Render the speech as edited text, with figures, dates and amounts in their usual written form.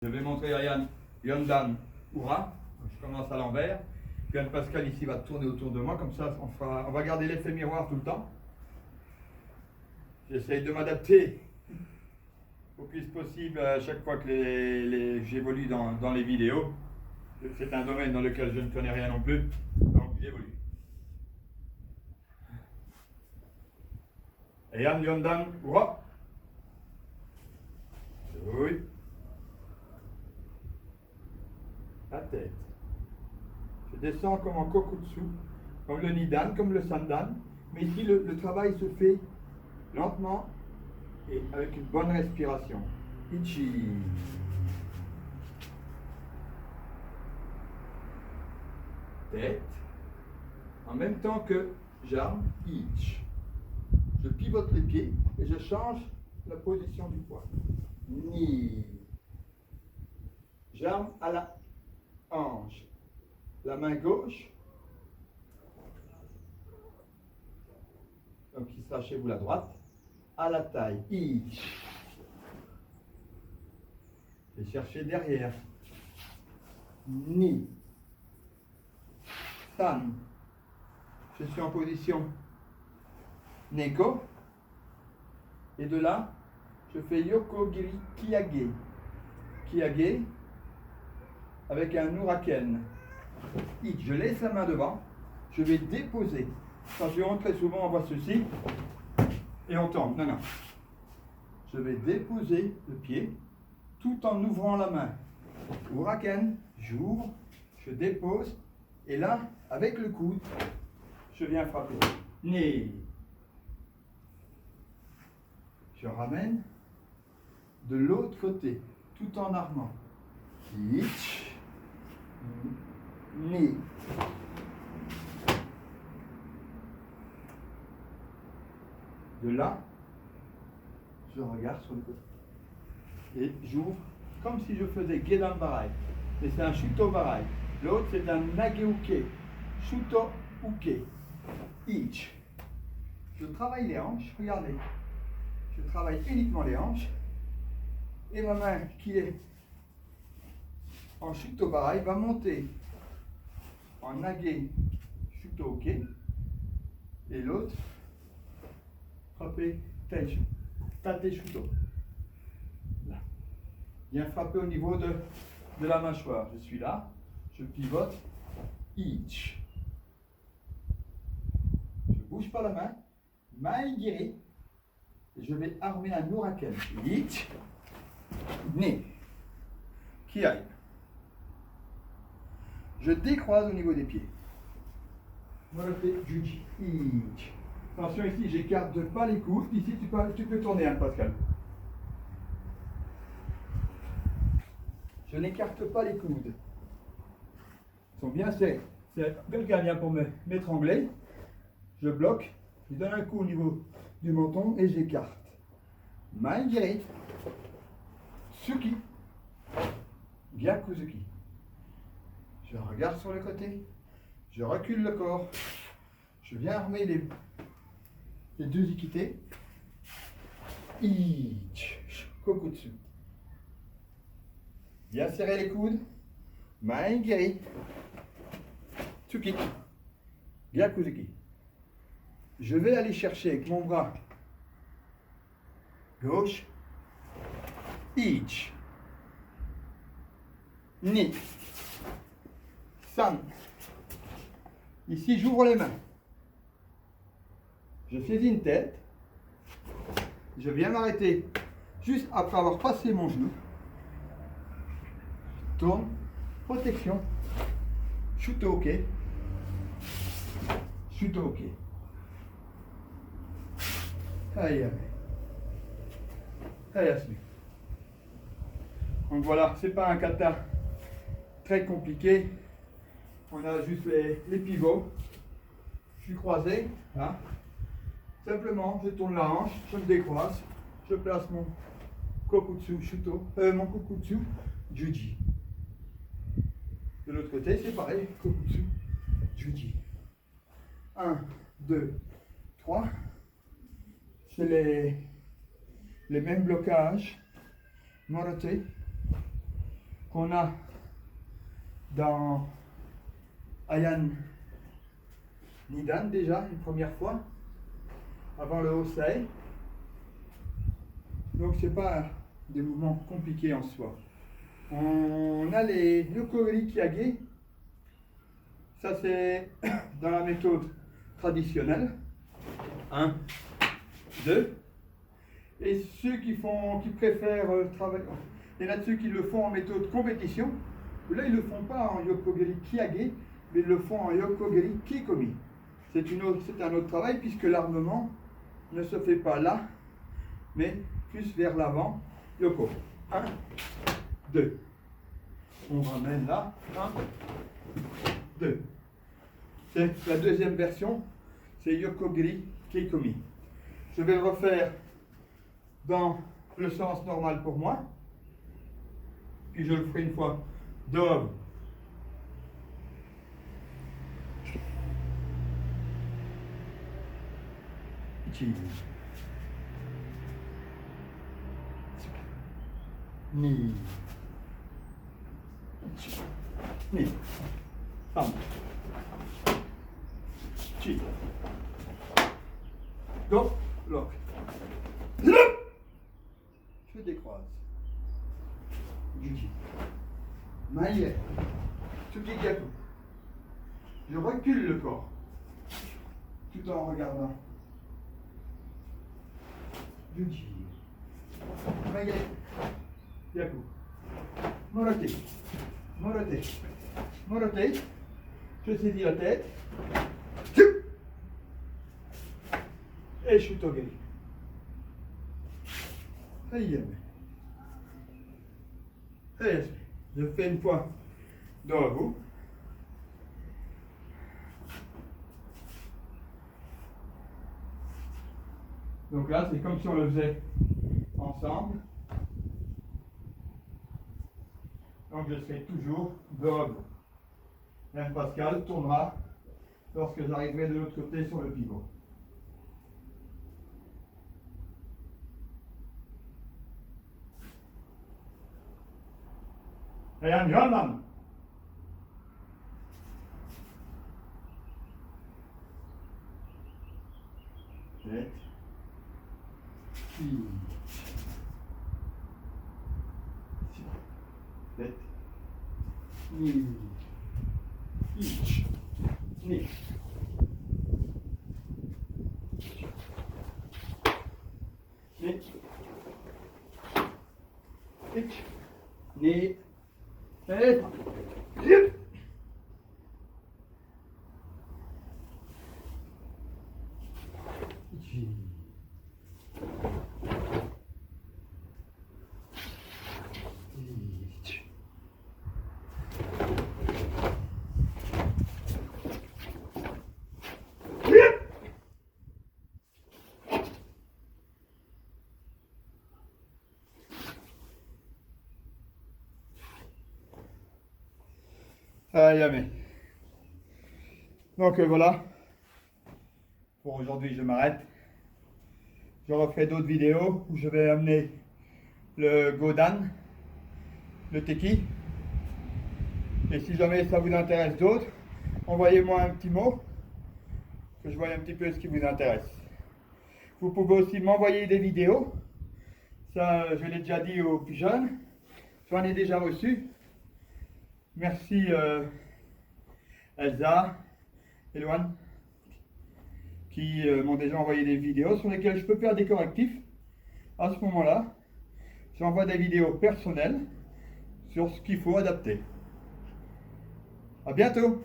Je vais montrer à Yann Yondan Oura. Je commence à l'envers. Yann Pascal ici va tourner autour de moi, comme ça on va garder l'effet miroir tout le temps. J'essaye de m'adapter au plus possible à chaque fois que j'évolue dans les vidéos. C'est un domaine dans lequel je ne connais rien non plus, donc j'évolue. Et Yann Yondan Oura. Oui. La tête. Je descends comme en kokutsu, comme le nidan, comme le sandan. Mais ici, le travail se fait lentement et avec une bonne respiration. Ichi. Tête. En même temps que j'arme, ich. Je pivote les pieds et je change la position du poids. Ni. J'arme à la hanche. La main gauche, donc qui sera chez vous la droite, à la taille. Ich. Et chercher derrière. Ni. San. Je suis en position Neko. Et de là, je fais Yoko Giri Kiyage. Kiyage avec un Uraken. Je laisse la main devant, je vais déposer. Quand je rentre très souvent, on voit ceci et on tombe. Non, non. Je vais déposer le pied tout en ouvrant la main. Uraken, j'ouvre, je dépose et là, avec le coude, je viens frapper. Né. Je ramène de l'autre côté, tout en armant. Ich. Ni. De là, je regarde sur le côté. Et j'ouvre comme si je faisais Gedan Barai. Mais c'est un Shuto Barai. L'autre, c'est un Nageuke. Shuto Uke. Ich. Je travaille les hanches, regardez. Je travaille uniquement les hanches. Et ma main qui est en Shuto Barai va monter en Nage Shuto Uke et l'autre frapper Teishu, Tate Shuto. Là. Bien frapper au niveau de la mâchoire. Je suis là, je pivote, Ich. Je bouge pas la main, main guérie, et je vais armer un Uraken. Ich, Ni, Kiai. Je décroise au niveau des pieds. Voilà, je fais Juji. Ich. Attention ici, j'écarte pas les coudes. Ici, tu peux tourner, hein, Pascal. Je n'écarte pas les coudes. Ils sont bien serrés. C'est quelqu'un vient pour m'étrangler. Je bloque. Je donne un coup au niveau du menton et j'écarte. Main guérie. Suki. Gyakuzuki. Je regarde sur le côté, je recule le corps, je viens armer les deux iquités. Ich, kokutsu. Bien serrer les coudes, main guérie, tsuki, gyakuzuki. Je vais aller chercher avec mon bras gauche, ich, ni. San. Ici, j'ouvre les mains. Je saisis une tête. Je viens m'arrêter juste après avoir passé mon genou. Je tourne. Protection. Shuto ok. Shuto ok. Aïe, aïe. Aïe, aïe. Donc voilà, c'est pas un kata très compliqué. On a juste les pivots. Je suis croisé. Hein. Simplement, je tourne la hanche, je me décroise, je place mon kokutsu shuto, mon kokutsu juji. De l'autre côté, c'est pareil, kokutsu juji. 1, 2, 3. C'est les mêmes blocages. Morote. qu'on a dans Ayan Nidan déjà une première fois, avant le Hosei. Donc c'est pas des mouvements compliqués en soi. On a les Yokogiri Kyage. Ça c'est dans la méthode traditionnelle. 1, 2. Et ceux qui préfèrent travailler, il y en a ceux qui le font en méthode compétition. Là ils ne le font pas en Yokogiri Kyage, mais ils le font en Yokogiri Kikomi. C'est un autre travail puisque l'armement ne se fait pas là, mais plus vers l'avant. Yoko. 1, 2. On ramène là. 1, 2. C'est la deuxième version. C'est Yokogiri Keikomi. Je vais le refaire dans le sens normal pour moi. Puis je le ferai une fois. Dehors. Ichi. Ni. Ichi. Ni. Sam. Chi. Go. Lock. Je décroise. Juji. Maïe. Tsukigaku. Je recule le corps. Tout en regardant. Juji. Maïe. Yaku. Morote. Morote. Morote. Je saisis la tête. Et je suis togé. Et je fais une fois dans vous. Donc là, c'est comme si on le faisait ensemble. Donc je serai toujours dehors. Même Pascal tournera lorsque j'arriverai de l'autre côté sur le pivot. Et un grand tête. Tête. Ni. Ich. Ni. Ni. Ich. Ni. Tête. Zip. Ichi. Ich. Yamé. Donc voilà, pour aujourd'hui je m'arrête. Je referai d'autres vidéos où je vais amener le Godan, le Teki. Et si jamais ça vous intéresse d'autres, envoyez-moi un petit mot, que je voie un petit peu ce qui vous intéresse. Vous pouvez aussi m'envoyer des vidéos. Ça, je l'ai déjà dit aux plus jeunes. J'en ai déjà reçu. Merci Elsa et Loane qui m'ont déjà envoyé des vidéos sur lesquelles je peux faire des correctifs. À ce moment-là, j'envoie des vidéos personnelles sur ce qu'il faut adapter. À bientôt!